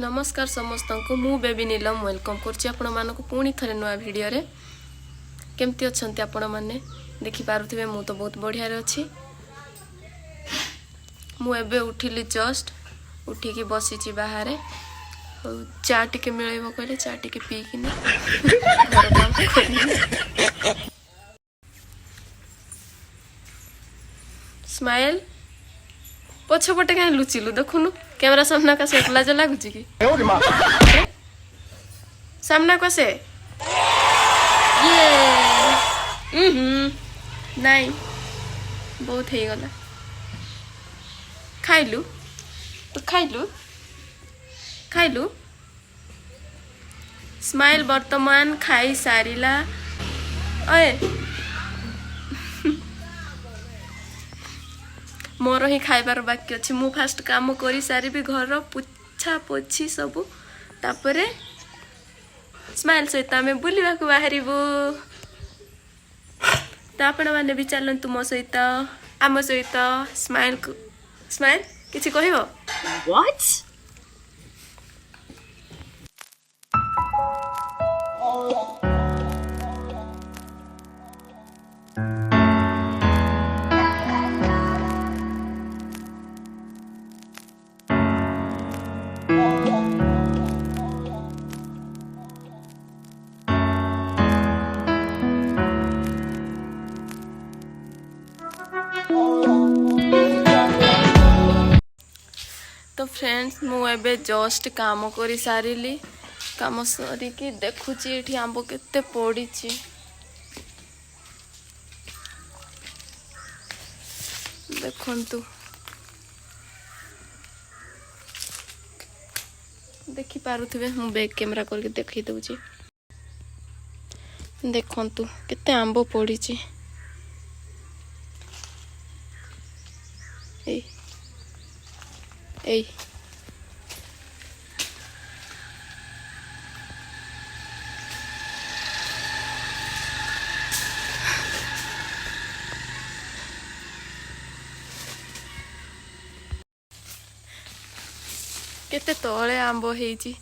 नमस्कार समस्त को मु बेबी नीलम वेलकम करछि आपण मानको पुणी थरे नया वीडियो रे। केमती अछंती आपण माने देखि पारुथिबे मु तो बहुत बढ़िया रे अछि। मु एबे उठिली जस्ट उठी की बसी छि बाहर चा टिके मिलैबो कहले चा टिके पी किने घर काम करी। स्माइल पछपटे कहीं लुचिलु देखुनु कैमरा सामना का से लाज लागुची कि सामना को से ये नहीं बहुत ही गला खाइलु तो खाइलु स्माइल वर्तमान खाई सारिला ओए मोर ही खाइबार बाकी अच्छी मु फास्ट काम करी सारी भी घर पुछा पोछी सबू तापरे स्माइल सहित आम बुलवा को बाहर तो आपण मैंने भी चलतु मो सहित आम सहित स्माइल को स्माइल किसी कहब What? तो फ्रेंड्स मु एबे जस्ट काम करी सारिली काम सरी कि देखुची एठी आंब केते पड़ीची देखंतु देखि पारुथिबे मु बैक कैमरा करके देखि दउची देखंतु केते आंब पड़ीची ए ए केते तळे आंब हेची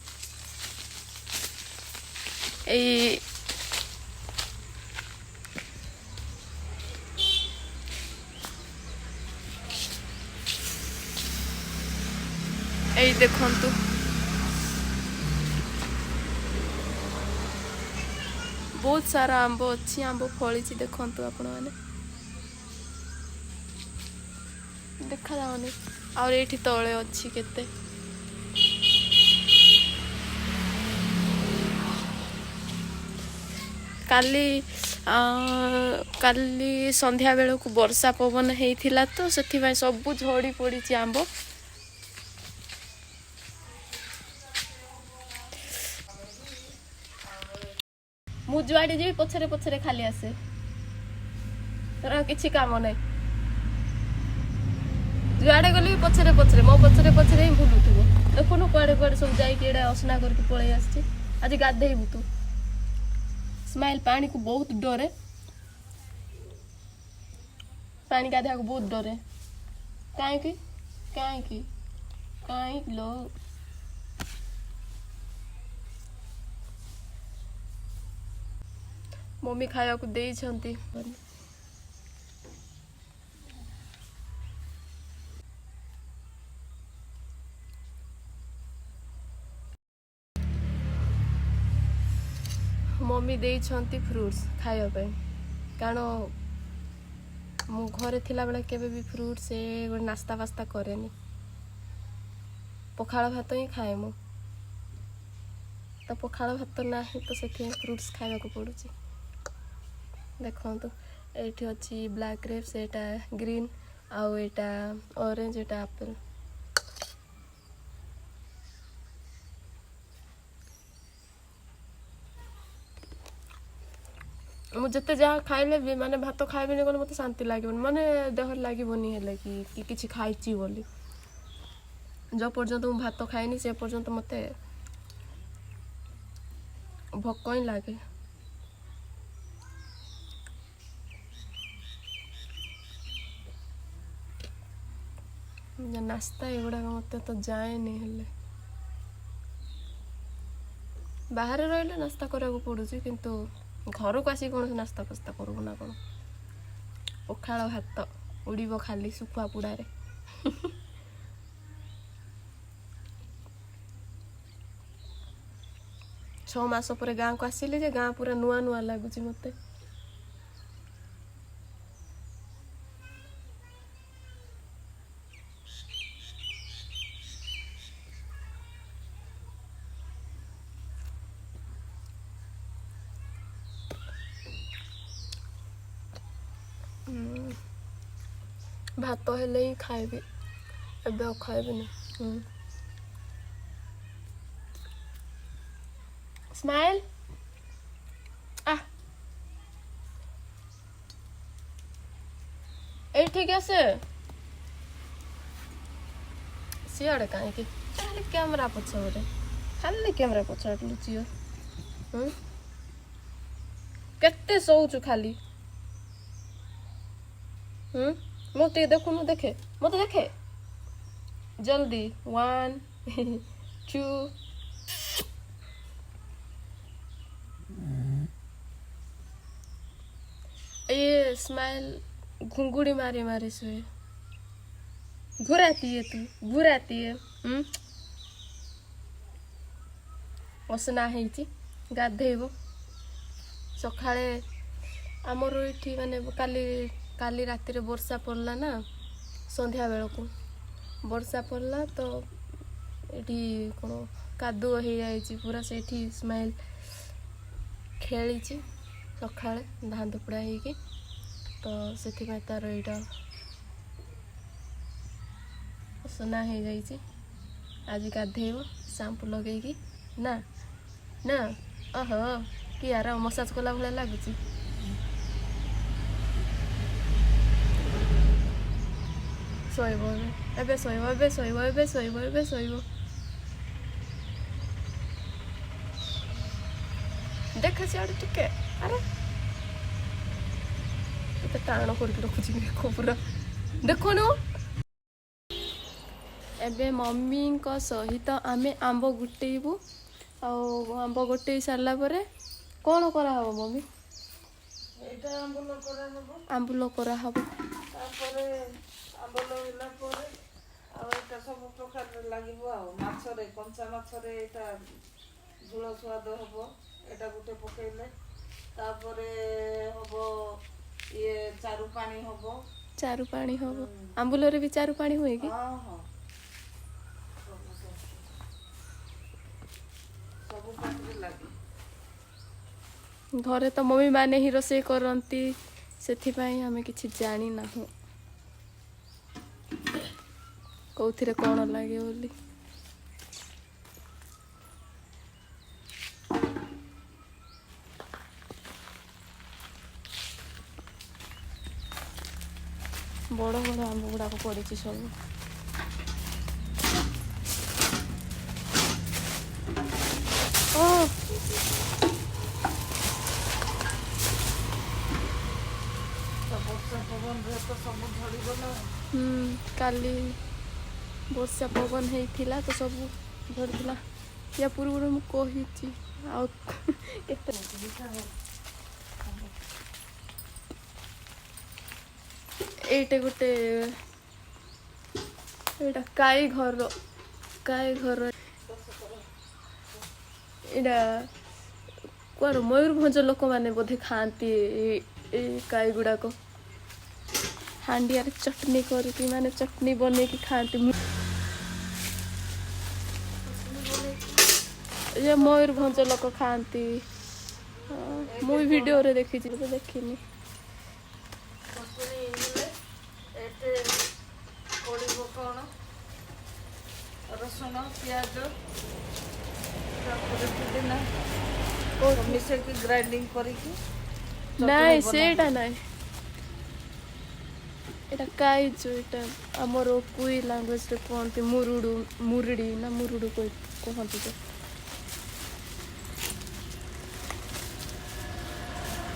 ए ए देखंतु बहुत सारा आंब अच्छी आंब फली देखंतु आपण माने देखा जावनी और एठी तळे अच्छी केते काली काली संध्या बेलू को वर्षा पवन होता तो से सब झड़ी पड़ी आंब मु जुआड़े जी पछरे पछरे खाली आसे तर किसी काम नहीं जुआड़े गली पछरे पछरे मो पछरे पछरे ही बुलुथुबो देखुनु कुआडे कुआडे सब जाइए असना करके पलि आसी आज गाधेबू तू स्माइल पानी को बहुत डरे पानी गाधा को बहुत डरे कहीं लो मम्मी खाया को दे छंती मम्मी दे छंती फ्रूट्स खाया पे कारण मु घरे थिला बेला केबे भी फ्रूट से नास्ता वास्ता करेनी पखाड़ भात ही खाए मु तो पखाड़ भात ना तो से फ्रूट्स खावा को पड़ुची देखो तो ये अच्छी ब्लैक ग्रेप्स एटा ग्रीन आउ एटा ऑरेंज एटा एप्पल मुझे जहाँ खाइले भी माने भात खाइबे गले मत शांति लगे माने देह लगनी है कि किसी खाई बोली जो पर्यंत मु भात खाइनी से पर्यंत मत भोक ही लगे नास्ता एगुड़ा मत तो जाए नहीं हेले ବାହାରେ ରହିଲେ ନାସ୍ତା କରିବାକୁ ପଡ଼ୁଛି, କିନ୍ତୁ ଘରକୁ ଆସିକି କୌଣସି ନାସ୍ତା ଫାସ୍ତା କରିବୁ ନା କ'ଣ। ପଖାଳ ଭାତ ଉଡ଼ିବ ଖାଲି ଶୁଖୁଆ ପୋଡ଼ାରେ। 6 ମାସ ପରେ ଗାଁକୁ ଆସିଲି ଯେ ଗାଁ ପୁରା ନୂଆ ନୂଆ ଲାଗୁଛି ମୋତେ। ଭାତ ହେଲେ ହିଁ ଖାଇବି, ଏବେ ଆଉ ଖାଇବିନି। ସ୍ମାଇଲ୍ ଏଇଠିକି ଆସେ। ସିଆଡ଼େ କାହିଁକି? ଖାଲି କ୍ୟାମେରା ପଛପଟେ, ଖାଲି କ୍ୟାମେରା ପଛପଟେ ଲୁଚିବ। କେତେ ଶୋଉଛୁ ଖାଲି? ମୁଁ ଟିକେ ଦେଖୁନୁ, ଦେଖେ ମତେ, ଦେଖେ ଜଲ୍ଦି। 1 2 ये स्माइल घुंगुड़ी मारी मारी सोए, घुराती है तू, घुराती है। ଅସନା ହେଇଛି, ଗାଧେଇବ। ସକାଳେ ଆମର ଏଠି ମାନେ କାଲି ରାତିରେ ବର୍ଷା ପଡ଼ିଲା ନା, ସନ୍ଧ୍ୟା ବେଳକୁ ବର୍ଷା ପଡ଼ିଲା ତ ଏଠି କ'ଣ କାଦୁଅ ହେଇଯାଇଛି ପୁରା। ସେଇଠି ସ୍ମାଇଲ୍ ଖେଳିଛି ସକାଳେ ଧାନ ଧୁପଡ଼ା ହେଇକି, ତ ସେଥିପାଇଁ ତାର ଏଇଟା ଅସନା ହେଇଯାଇଛି। ଆଜି ଗାଧେଇବ ସାମ୍ପୁ ଲଗେଇକି। ନା ନା, ଓହୋ କି ଆର ମସାଜ କଲା ଭଳିଆ ଲାଗୁଛି। ଶୋଇବ ଏବେ, ଶୋଇବ ଏବେ, ଶୋଇବ ଏବେ, ଶୋଇବ ଏବେ, ଶୋଇବ। ଦେଖେ ସିଆଡ଼େ ଟିକେ, ଆରେ ଏତେ ଟାଣ କରିକି ରଖୁଛି ପୁରା, ଦେଖୁନୁ। ଏବେ ମମିଙ୍କ ସହିତ ଆମେ ଆମ୍ବ ଗୋଟେଇବୁ। ଆଉ ଆମ୍ବ ଗୋଟେଇ ସାରିଲା ପରେ କ'ଣ କରାହବ ମମି? ଏଇଟା ଆମ୍ବୁଲ କରାହବ। ଆମ୍ବୁଲ କରାହବ। ତାପରେ ଆମ୍ବୁଲ ହେଲା ପରେ ଆଉ ଏଇଟା ସବୁ ପ୍ରକାରରେ ଲାଗିବ। ଆଉ ମାଛରେ, କଞ୍ଚା ମାଛରେ ଏଇଟା ଝୋଳ ସ୍ୱାଦ ହବ। ଏଇଟା ଗୋଟେ ପକେଇଲେ ତାପରେ ହବ ଇଏ ଚାରୁ ପାଣି ହବ। ଚାରୁ ପାଣି ହବ। ଆମ୍ବୁଲରେ ବି ଚାରୁ ପାଣି ହୁଏ କି? ହଁ ହଁ, ସବୁ ପାଟିରେ ଲାଗେ। ଘରେ ତ ମମି ମାନେ ହିଁ ରୋଷେଇ କରନ୍ତି, ସେଥିପାଇଁ ଆମେ କିଛି ଜାଣିନାହୁଁ କୋଉଥିରେ କ'ଣ ଲାଗେ ବୋଲି। ବଡ଼ ବଡ଼ ଆମ୍ବ ଗୁଡ଼ାକ ପଡ଼ିଛି ସବୁ। ବର୍ଷା ପବନରେ ତ ସବୁ ଝଡ଼ିଗଲା। କାଲି ବର୍ଷା ପବନ ହେଇଥିଲା ତ ସବୁ ଝଡ଼ିଥିଲା। ୟା ପୂର୍ବରୁ ମୁଁ କହିଛି ଆଉ କେତେ। ଏଇଟା ଗୋଟେ, ଏଇଟା କାଇ ଘର ଏଇଟା କୁଆଡ଼େ ମୟୂରଭଞ୍ଜ ଲୋକମାନେ ବୋଧେ ଖାଆନ୍ତି ଏଇ କାଇ ଗୁଡ଼ାକ। ହାଣ୍ଡିଆରେ ଚଟନି କରିକି, ମାନେ ଚଟନି ବନେଇକି ଖାଆନ୍ତି। ଏ ମୟୂରଭଞ୍ଜ ଲୋକ ଖାଆନ୍ତି। ମୁଁ ବି ଭିଡ଼ିଓରେ ଦେଖିଛି, ତ ଦେଖିନି। ଏତେ ପଡ଼ିବ କ'ଣ? ରସୁଣ, ପିଆଜ, ତାପରେ ପୁଦିନା ମିଶେଇକି ଗ୍ରାଇଣ୍ଡିଙ୍ଗ କରିକି। ନାଇଁ ସେଇଟା ନାଇଁ, ଏଇଟା କାଇଛୁ। ଏଇଟା ଆମର କୁଇ ଲାଙ୍ଗୁଏଜରେ କୁହନ୍ତି ମୁରୁଡ଼ି ନା ମୁରୁଡ଼ୁ କୁହନ୍ତି। ତ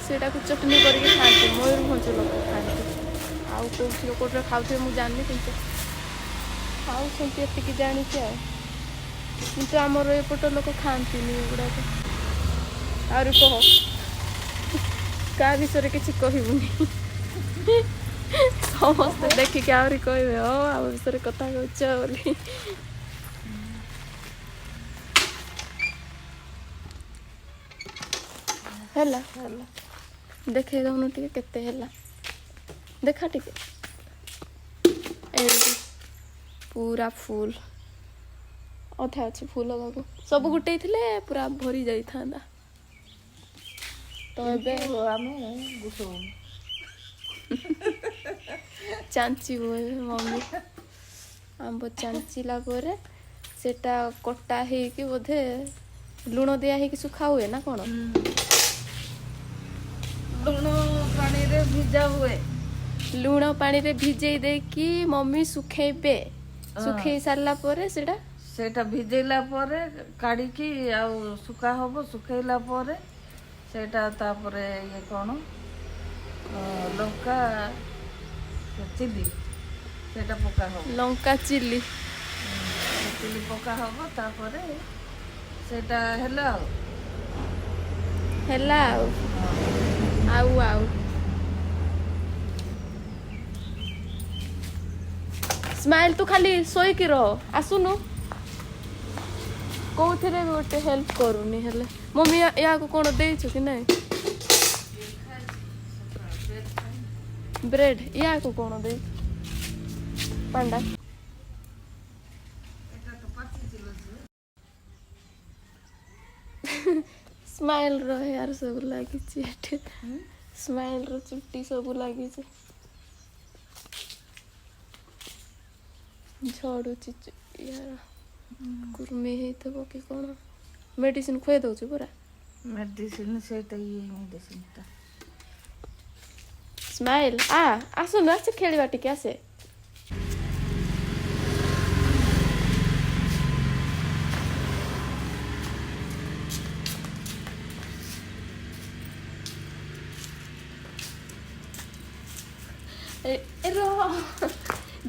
ସେଇଟାକୁ ଚଟନି କରିକି ଖାଆନ୍ତି, ମୟୂରଭଞ୍ଜ ଲୋକ ଖାଆନ୍ତି। ଆଉ କୋଉଠି ଖାଉଥିବେ ମୁଁ ଜାଣିନି, କିନ୍ତୁ ଖାଉଛନ୍ତି ଏତିକି ଜାଣିଛି ଆଉ। କିନ୍ତୁ ଆମର ଏପଟ ଲୋକ ଖାଆନ୍ତିନି ଏଗୁଡ଼ାକ। ଆହୁରି କହ, କାହା ବିଷୟରେ କିଛି କହିବୁନି। ସମସ୍ତେ ଦେଖିକି ଆହୁରି କହିବେ ଆମ ବିଷୟରେ କଥା କହୁଛ ବୋଲି। ହେଲା ହେଲା ଦେଖେଇ ଦଉନୁ ଟିକେ କେତେ ହେଲା, ଦେଖା ଟିକେ। ଏଇଠି ପୁରା ଫୁଲ, ଅଧା ଅଛି ଫୁଲ ହବାକୁ। ସବୁ ଗୋଟେଇ ଥିଲେ ପୁରା ଭରି ଯାଇଥାନ୍ତା। ତ ଏବେ ଆମେ ଗୁଟଉ ଚାଞ୍ଚିବୁ ମମ୍ମି। ଆମ୍ବ ଚାଞ୍ଚିଲା ପରେ ସେଟା କଟା ହେଇକି ବୋଧେ ଲୁଣ ଦିଆ ହେଇକି ଶୁଖା ହୁଏ ନା କ'ଣ? ଲୁଣ ପାଣିରେ ଭିଜା ହୁଏ। ଲୁଣ ପାଣିରେ ଭିଜେଇ ଦେଇକି ମମ୍ମି ଶୁଖେଇବେ। ଶୁଖେଇ ସାରିଲା ପରେ ସେଇଟା ଭିଜେଇଲା ପରେ କାଢ଼ିକି ଆଉ ଶୁଖା ହବ। ଶୁଖେଇଲା ପରେ ସେଇଟା ତାପରେ ଇଏ କ'ଣ ଲଙ୍କା ଚିଲି ସେଇଟା ପକା ହବ। ଲଙ୍କା ଚିଲି ଚିଲି ପକା ହବ। ତାପରେ ସେଇଟା ହେଲା ହେଲା ଆଉ ସ୍ମାଇଲ୍ ତୁ ଖାଲି ଶୋଇକି ରହ, ଆସୁନୁ। କୋଉଥିରେ ବି ଗୋଟେ ହେଲ୍ପ କରୁନି। ହେଲେ ମମ୍ମି ୟାକୁ କ'ଣ ଦେଇଛୁ କି ନାଇଁ? ବ୍ରେଡ୍ ୟାକୁ କ'ଣ ଦେଇଛୁ? ପାଣ୍ଡା ସ୍ମାଇଲ୍ର ହେୟାର ସବୁ ଲାଗିଛି ଏଠି। ସ୍ମାଇଲ୍ର ଚୁଟି ସବୁ ଲାଗିଛି। ଝଡ଼ୁଛି ୟାର, କୁର୍ମି ହେଇଥିବ କି କ'ଣ। ମେଡ଼ିସିନ ଖୁଆଇ ଦେଉଛୁ ପୁରା? ମେଡ଼ିସିନ ସେଇଟା ମେଡ଼ିସିନଟା। ସ୍ମାଇଲ୍ ଆସୁନୁ, ଆସେ ଖେଳିବା ଟିକେ, ଆସେ।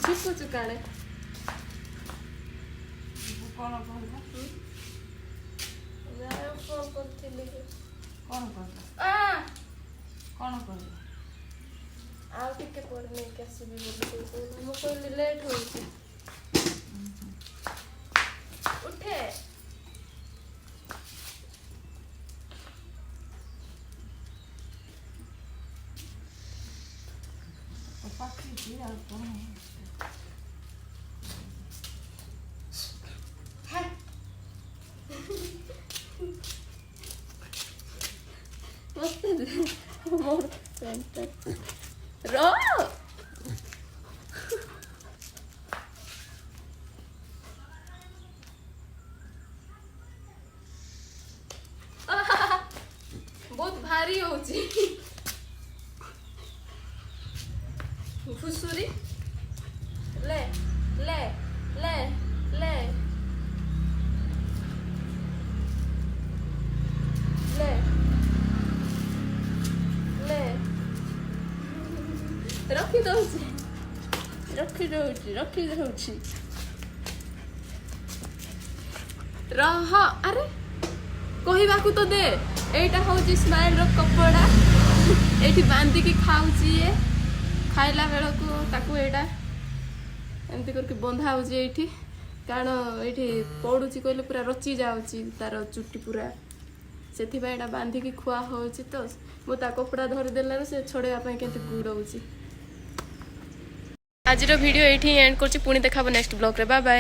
ଝୁକୁଛୁ କାଳେ? କ'ଣ କହିଲା? କ'ଣ କରୁଥିଲି? କ'ଣ କହିଲା? କ'ଣ କହିଲା? ଆଉ ଟିକେ ପରେ ନେଇକି ଆସିବି ବୋଲି ମୁଁ କହିଲି ଲେଟ୍ ହେଉଛି। ଉଠେ। ପାଖି ଆଉ କ'ଣ ବହୁତ ଭାରି ହଉଛି। ଘୁଷୁରୀ ଲେ ଲେ ଲେ ଲେ ଲେ ଲେ ରଖିଦଉଛି ରହ। ଆରେ କହିବାକୁ ତ ଦେ। ଏଇଟା ହେଉଛି ସ୍ମାଇଲ୍ର କପଡ଼ା। ଏଇଠି ବାନ୍ଧିକି ଖାଉଛି ଇଏ। ଖାଇଲା ବେଳକୁ ତାକୁ ଏଇଟା ଏମିତି କରିକି ବନ୍ଧା ହେଉଛି ଏଇଠି, କାରଣ ଏଇଠି ପଡ଼ୁଛି କହିଲେ ପୁରା ରଚି ଯାଉଛି ତାର ଚୁଟି ପୁରା। ସେଥିପାଇଁ ଏଇଟା ବାନ୍ଧିକି ଖୁଆ ହେଉଛି। ତ ମୁଁ ତା କପଡ଼ା ଧରିଦେଲାରୁ ସେ ଛଡ଼େଇବା ପାଇଁ କେମିତି ଗୁଡ଼ଉଛି। ଆଜିର ଭିଡ଼ିଓ ଏଇଠି ଏଣ୍ଡ କରୁଛି। ପୁଣି ଦେଖାବ ନେକ୍ସଟ ବ୍ଲଗ୍ରେ। Bye bye.